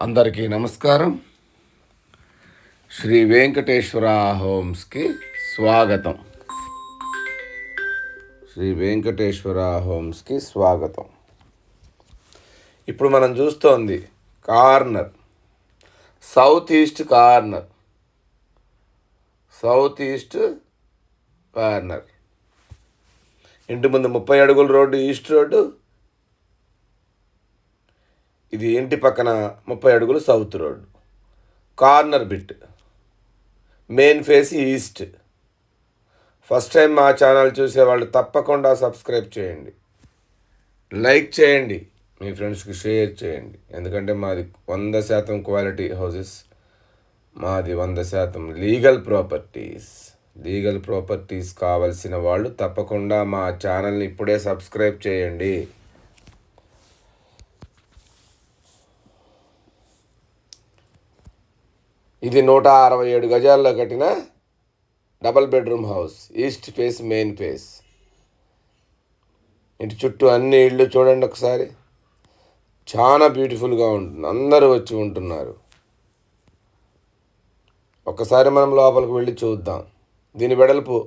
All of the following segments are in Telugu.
అందరికీ నమస్కారం. శ్రీ వెంకటేశ్వర హోమ్స్కి స్వాగతం. శ్రీ వెంకటేశ్వర హోమ్స్కి స్వాగతం. ఇప్పుడు మనం చూస్తోంది కార్నర్, సౌత్ ఈస్ట్ కార్నర్. ఇంటి ముందు 30 అడుగుల రోడ్డు, ఈస్ట్ రోడ్డు. ఇది ఇంటి పక్కన 30 అడుగులు south road. Corner bit, main face east. First time మా ఛానల్ చూసేవాళ్ళు తప్పకుండా సబ్స్క్రైబ్ చేయండి, లైక్ చేయండి, మీ ఫ్రెండ్స్కి షేర్ చేయండి. ఎందుకంటే మాది 100% క్వాలిటీ హౌసెస్, మాది 100% లీగల్ ప్రాపర్టీస్ కావలసిన వాళ్ళు తప్పకుండా మా ఛానల్ని ఇప్పుడే సబ్స్క్రైబ్ చేయండి. ఇది 167 గజాల్లో కట్టిన double bedroom house, east face, main face. ఇంటి చుట్టూ అన్ని ఇళ్ళు చూడండి ఒకసారి, చాలా బ్యూటిఫుల్గా ఉంటుంది. అందరూ వచ్చి ఉంటున్నారు. ఒకసారి మనం లోపలికి వెళ్ళి చూద్దాం. దీని వెడల్పు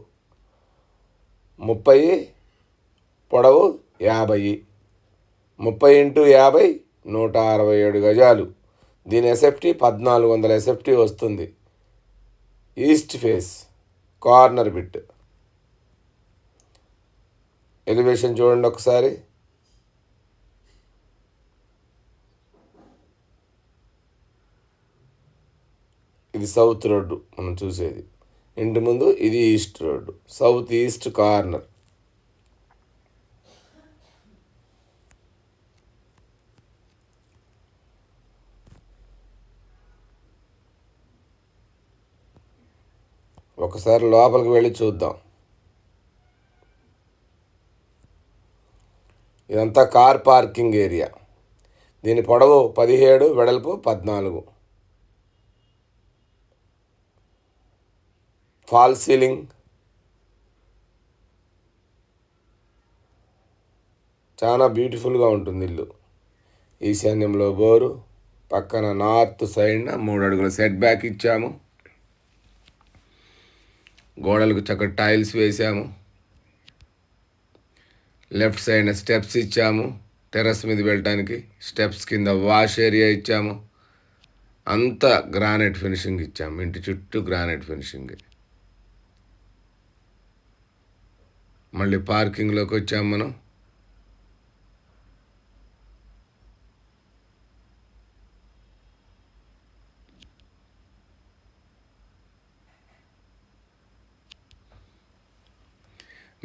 30, పొడవు 50. 30 × 50 167 గజాలు. దీని ఎస్ఎఫ్టీ 1400 ఎస్ఎఫ్టీ వస్తుంది. East face, corner bit. Elevation చూడండి ఒకసారి. ఇది సౌత్ రోడ్డు మనం చూసేది. ఇంటి ముందు ఇది east road, south east corner. ఒకసారి లోపలికి వెళ్ళి చూద్దాం. ఇదంతా కార్ పార్కింగ్ ఏరియా. దీని పొడవు 17, వెడల్పు 14. Fall ceiling. చాలా బ్యూటిఫుల్గా ఉంటుంది ఇల్లు. ఈశాన్యంలో బోరు, పక్కన నార్త్ సైడ్న 3 అడుగుల సెట్ బ్యాక్ ఇచ్చాము. గోడలకు చక్కటి టైల్స్ వేసాము. లెఫ్ట్ సైడ్ స్టెప్స్ ఇచ్చాము. టెర్రస్ మీద వెళ్ళటానికి స్టెప్స్ కింద వాష్ ఏరియా ఇచ్చాము. అంతా గ్రానైట్ ఫినిషింగ్ ఇచ్చాము. ఇంటి చుట్టూ గ్రానైట్ ఫినిషింగ్. మళ్ళీ పార్కింగ్లోకి వచ్చాము మనం.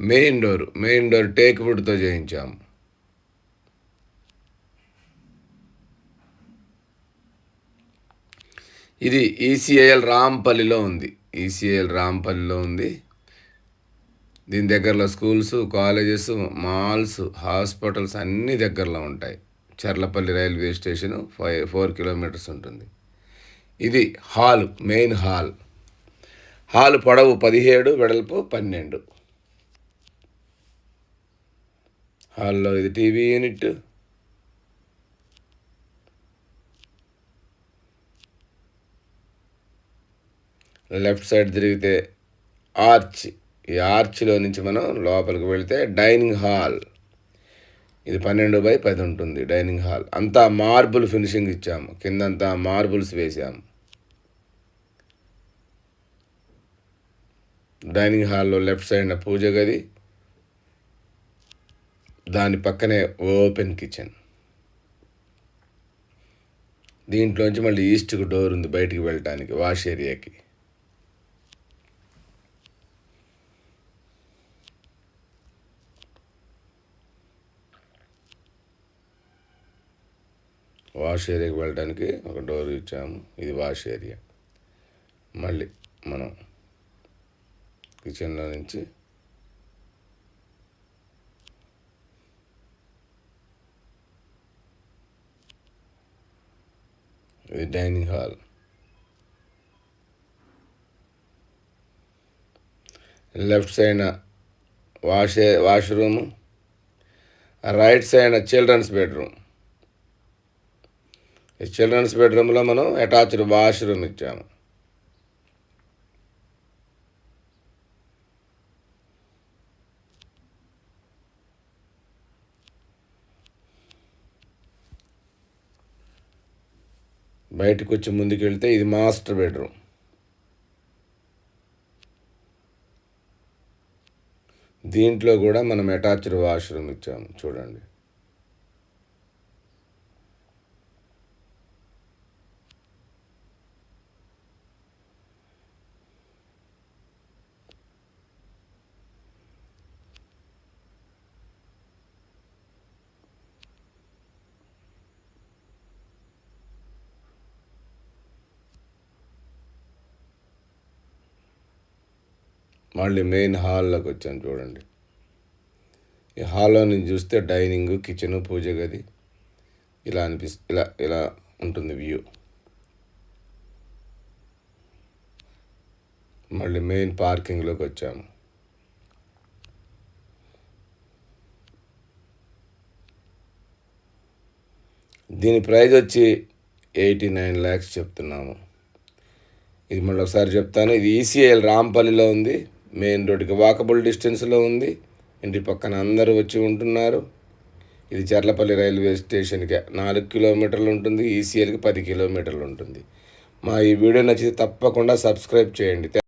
మెయిన్ డోర్ టేక్ వుడ్తో చేయించాము. ఇది ఈసీఐఎల్ రాంపల్లిలో ఉంది. దీని దగ్గరలో స్కూల్స్, కాలేజెస్, మాల్స్, హాస్పిటల్స్ అన్నీ దగ్గరలో ఉంటాయి. చర్లపల్లి రైల్వే స్టేషను 4 కిలోమీటర్స్ ఉంటుంది. ఇది హాల్, మెయిన్ హాల్ పొడవు 17, వెడల్పు 12. హాల్లో ఇది టీవీ యూనిట్. లెఫ్ట్ సైడ్ తిరిగితే ఆర్చ్. ఈ ఆర్చ్లో నుంచి మనం లోపలికి వెళితే డైనింగ్ హాల్. ఇది 12/10 ఉంటుంది డైనింగ్ హాల్. అంతా మార్బుల్ ఫినిషింగ్ ఇచ్చాము. కిందంతా మార్బుల్స్ వేసాము. డైనింగ్ హాల్లో లెఫ్ట్ సైడ్ పూజ గది, దాని పక్కనే ఓపెన్ కిచెన్. దీంట్లోంచి మళ్ళీ ఈస్ట్కి డోర్ ఉంది బయటికి వెళ్ళటానికి, వాష్ ఏరియాకి. వాష్ ఏరియాకి వెళ్ళడానికి ఒక డోర్ ఇచ్చాము. ఇది వాష్ ఏరియా. మళ్ళీ మనం కిచెన్లో నుంచి ఇది dining hall. Left side right side children's bedroom. ఈ చిల్డ్రన్స్ బెడ్రూమ్లో మనం అటాచ్డ్ వాష్రూమ్ ఇచ్చాము. బయటకు వచ్చి ముందుకు వెళ్తే ఇది మాస్టర్ బెడ్రూమ్. దీంట్లో కూడా మనం అటాచ్డ్ వాష్రూమ్ ఇచ్చాము చూడండి. మళ్ళీ మెయిన్ హాల్లోకి వచ్చాను చూడండి. ఈ హాల్లో నుంచి చూస్తే డైనింగ్, కిచెను, పూజ గది ఇలా ఇలా ఉంటుంది వ్యూ. మళ్ళీ మెయిన్ పార్కింగ్లోకి వచ్చాము. దీని ప్రైస్ వచ్చి 89 lakhs చెప్తున్నాము. ఇది మళ్ళీ ఒకసారి చెప్తాను. ఇది ఈసీఐఎల్ రాంపల్లిలో ఉంది. మెయిన్ రోడ్డుకి వాకబుల్ డిస్టెన్స్లో ఉంది. ఇంటి పక్కన అందరూ వచ్చి ఉంటున్నారు. ఇది చర్లపల్లి రైల్వే స్టేషన్కి 4 kilometers ఉంటుంది. ఈసీఐఎల్కి 10 kilometers ఉంటుంది. మా ఈ వీడియో నచ్చితే తప్పకుండా సబ్స్క్రైబ్ చేయండి.